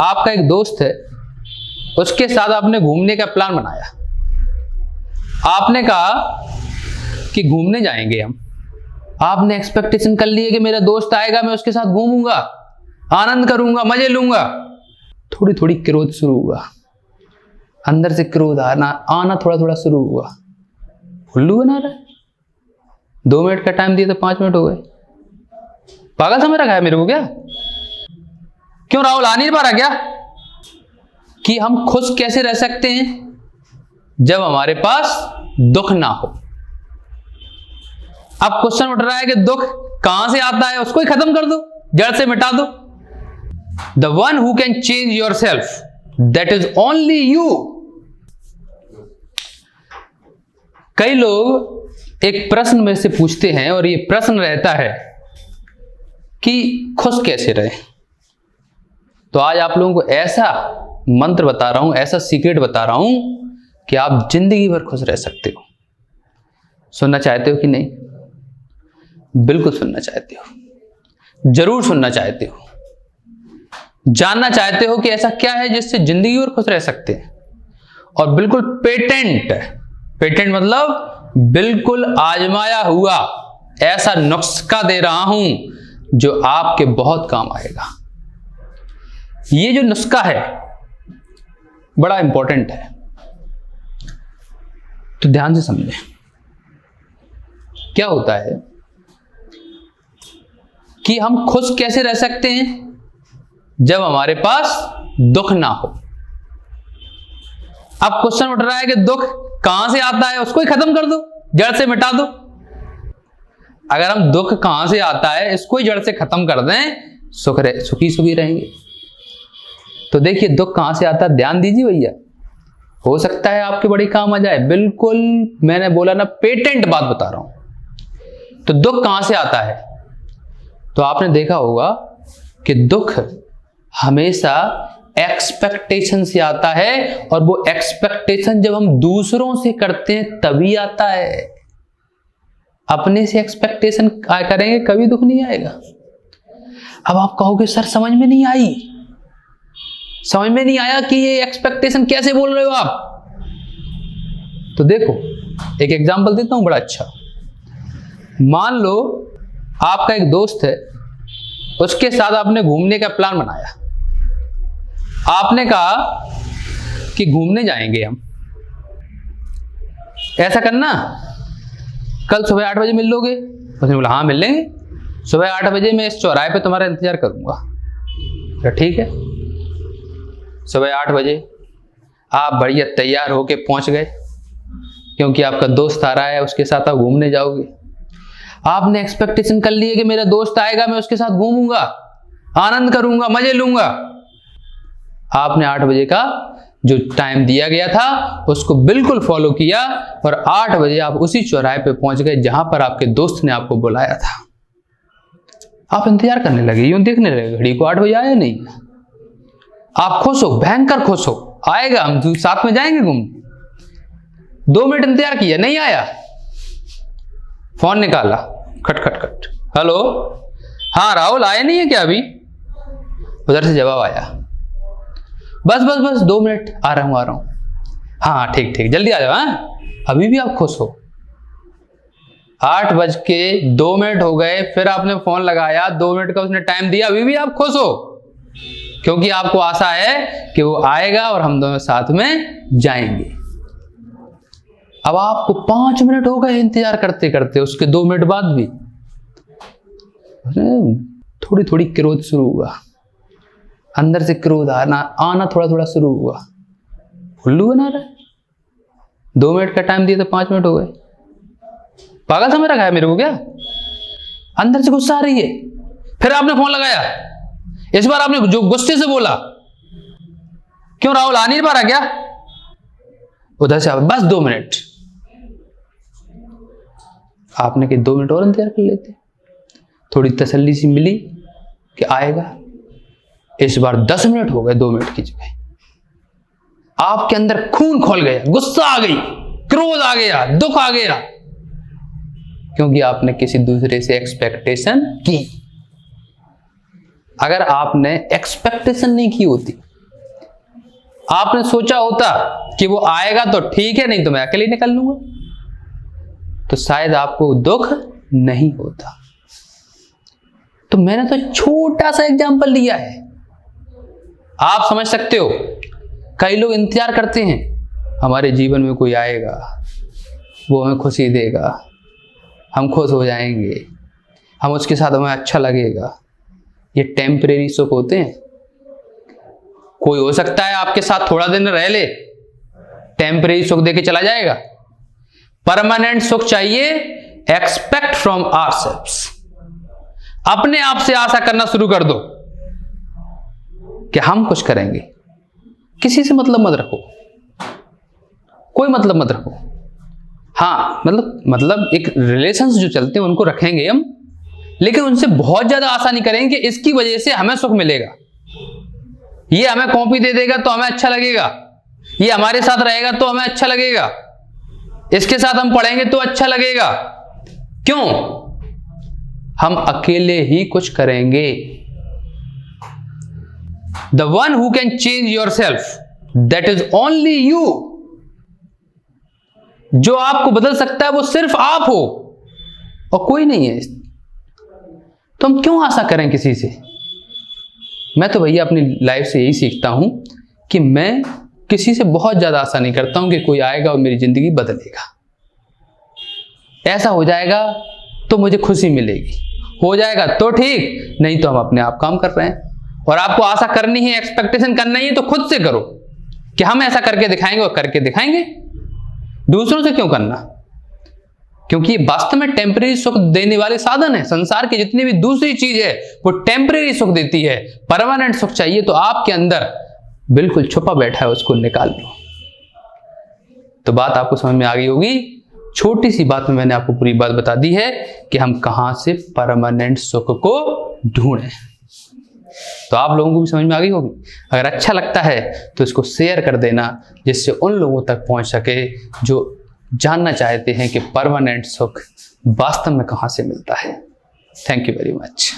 आपका एक दोस्त है, उसके साथ आपने घूमने का प्लान बनाया। आपने कहा कि घूमने जाएंगे हम। आपने एक्सपेक्टेशन कर ली है कि मेरा दोस्त आएगा, मैं उसके साथ घूमूंगा, आनंद करूंगा, मजे लूंगा। थोड़ी थोड़ी क्रोध शुरू हुआ, अंदर से क्रोध आना थोड़ा थोड़ा शुरू हुआ। उल्लू बना रहा है। 2 मिनट का टाइम दिया तो 5 मिनट हो गए। पागल समझ रखा है मेरे को क्या? क्यों राहुल आ नहीं पा रहा क्या? कि हम खुश कैसे रह सकते हैं जब हमारे पास दुख ना हो। अब क्वेश्चन उठ रहा है कि दुख कहां से आता है, उसको ही खत्म कर दो, जड़ से मिटा दो। The one who can change your self, that is only you. कई लोग एक प्रश्न में से पूछते हैं और ये प्रश्न रहता है कि खुश कैसे रहे। तो आज आप लोगों को ऐसा मंत्र बता रहा हूं, ऐसा सीक्रेट बता रहा हूं कि आप जिंदगी भर खुश रह सकते हो। सुनना चाहते हो कि नहीं? बिल्कुल सुनना चाहते हो, जरूर सुनना चाहते हो, जानना चाहते हो कि ऐसा क्या है जिससे जिंदगी भर खुश रह सकते हैं। और बिल्कुल पेटेंट मतलब बिल्कुल आजमाया हुआ ऐसा नुस्खा दे रहा हूं जो आपके बहुत काम आएगा। ये जो नुस्खा है बड़ा इंपॉर्टेंट है, तो ध्यान से समझें। क्या होता है कि हम खुश कैसे रह सकते हैं जब हमारे पास दुख ना हो। अब क्वेश्चन उठ रहा है कि दुख कहां से आता है, उसको ही खत्म कर दो, जड़ से मिटा दो। अगर हम दुख कहां से आता है इसको ही जड़ से खत्म कर दें, सुखी रहेंगे। तो देखिए दुख कहां से आता है, ध्यान दीजिए भैया, हो सकता है आपके बड़े काम आ जाए। बिल्कुल मैंने बोला ना, पेटेंट बात बता रहा हूं। तो दुख कहां से आता है? तो आपने देखा होगा कि दुख हमेशा एक्सपेक्टेशन से आता है, और वो एक्सपेक्टेशन जब हम दूसरों से करते हैं तभी आता है। अपने से एक्सपेक्टेशन करेंगे कभी दुख नहीं आएगा। अब आप कहोगे सर समझ में नहीं आई, समझ में नहीं आया कि ये एक्सपेक्टेशन कैसे बोल रहे हो आप। तो देखो एक एग्जांपल देता हूं बड़ा अच्छा। मान लो आपका एक दोस्त है, उसके साथ आपने घूमने का प्लान बनाया। आपने कहा कि घूमने जाएंगे हम, ऐसा करना, कल सुबह 8 बजे मिल लोगे? उसने बोला हाँ मिल लेंगे, सुबह 8 बजे मैं इस चौराहे पे तुम्हारा इंतजार करूंगा। तो ठीक है, सुबह 8 बजे आप बढ़िया तैयार होके पहुंच गए, क्योंकि आपका दोस्त आ रहा है, उसके साथ आप घूमने जाओगे। आपने एक्सपेक्टेशन कर ली है कि मेरा दोस्त आएगा, मैं उसके साथ घूमूंगा, आनंद करूंगा, मजे लूंगा। आपने 8 बजे का जो टाइम दिया गया था उसको बिल्कुल फॉलो किया, और 8 बजे आप उसी चौराहे पे पहुंच गए जहां पर आपके दोस्त ने आपको बुलाया था। आप इंतजार करने लगे, यूं देखने लगे घड़ी को, 8 बजे आया नहीं। आप खुश हो, भयंकर खुश हो, आएगा, हम साथ में जाएंगे घूमने। 2 मिनट इंतजार किया, नहीं आया। फोन निकाला, खट खट खट, हेलो, हाँ राहुल आए नहीं है क्या अभी? उधर से जवाब आया, बस 2 मिनट, आ रहा हूं। हाँ ठीक जल्दी आ जाओ। हाँ अभी भी आप खुश हो। 8:02 हो गए, फिर आपने फोन लगाया, 2 मिनट का उसने टाइम दिया, अभी भी आप खुश हो, क्योंकि आपको आशा है कि वो आएगा और हम दोनों साथ में जाएंगे। अब आपको 5 मिनट हो गए इंतजार करते करते, उसके 2 मिनट बाद भी थोड़ी थोड़ी क्रोध शुरू हुआ, अंदर से क्रोध आना थोड़ा थोड़ा शुरू हुआ। उल्लू बना रहा है। 2 मिनट का टाइम दिया तो 5 मिनट हो गए। पागल समझ रखा है मेरे को क्या? अंदर से गुस्सा आ रही है। फिर आपने फोन लगाया, इस बार आपने जो गुस्से से बोला, क्यों राहुल आ नहीं पा रहा क्या? उधर से बस 2 मिनट। आपने कि 2 मिनट और इंतजार कर लेते, थोड़ी तसल्ली सी मिली कि आएगा। इस बार 10 मिनट हो गए 2 मिनट की जगह। आपके अंदर खून खोल गया, गुस्सा आ गई, क्रोध आ गया, दुख आ गया, क्योंकि आपने किसी दूसरे से एक्सपेक्टेशन की। अगर आपने एक्सपेक्टेशन नहीं की होती आपने सोचा होता कि वो आएगा तो ठीक है, नहीं तो मैं अकेले निकल लूंगा, तो शायद आपको दुख नहीं होता। तो मैंने तो छोटा सा एग्जाम्पल दिया है, आप समझ सकते हो। कई लोग इंतजार करते हैं हमारे जीवन में कोई आएगा, वो हमें खुशी देगा, हम खुश हो जाएंगे, हम उसके साथ हमें अच्छा लगेगा। ये टेम्परेरी सुख होते हैं। कोई हो सकता है आपके साथ थोड़ा दिन रह ले, टेम्परेरी सुख देके चला जाएगा। परमानेंट सुख चाहिए। Expect from ourselves. अपने आप से आशा करना शुरू कर दो कि हम कुछ करेंगे। किसी से मतलब मत रखो, कोई मतलब मत रखो। हाँ, मतलब एक रिलेशंस जो चलते हैं उनको रखेंगे हम, लेकिन उनसे बहुत ज्यादा आशा नहीं करेंगे कि इसकी वजह से हमें सुख मिलेगा, ये हमें कॉपी दे देगा तो हमें अच्छा लगेगा, ये हमारे साथ रहेगा तो हमें अच्छा लगेगा, इसके साथ हम पढ़ेंगे तो अच्छा लगेगा। क्यों? हम अकेले ही कुछ करेंगे। The one who can change yourself, that is only you. जो आपको बदल सकता है वो सिर्फ आप हो और कोई नहीं है। तो हम क्यों आशा करें किसी से? मैं तो भैया अपनी लाइफ से यही सीखता हूं कि मैं किसी से बहुत ज्यादा आशा नहीं करता हूं कि कोई आएगा और मेरी जिंदगी बदलेगा। ऐसा हो जाएगा तो मुझे खुशी मिलेगी, हो जाएगा तो ठीक, नहीं तो हम अपने आप काम कर रहे हैं। और आपको आशा करनी है, एक्सपेक्टेशन करना ही है तो खुद से करो कि हम ऐसा करके दिखाएंगे और करके दिखाएंगे। दूसरों से क्यों करना? क्योंकि ये वास्तव में टेम्परेरी सुख देने वाले साधन है। संसार की जितनी भी दूसरी चीज है वो टेम्परेरी सुख देती है। परमानेंट सुख चाहिए तो आपके अंदर बिल्कुल छुपा बैठा है, उसको निकाल लो। तो बात आपको समझ में आ गई होगी। छोटी सी बात में मैंने आपको पूरी बात बता दी है कि हम कहां से परमानेंट सुख को ढूंढें। तो आप लोगों को भी समझ में आ गई होगी। अगर अच्छा लगता है तो इसको शेयर कर देना, जिससे उन लोगों तक पहुंच सके जो जानना चाहते हैं कि परमानेंट सुख वास्तव में कहां से मिलता है। Thank you very much.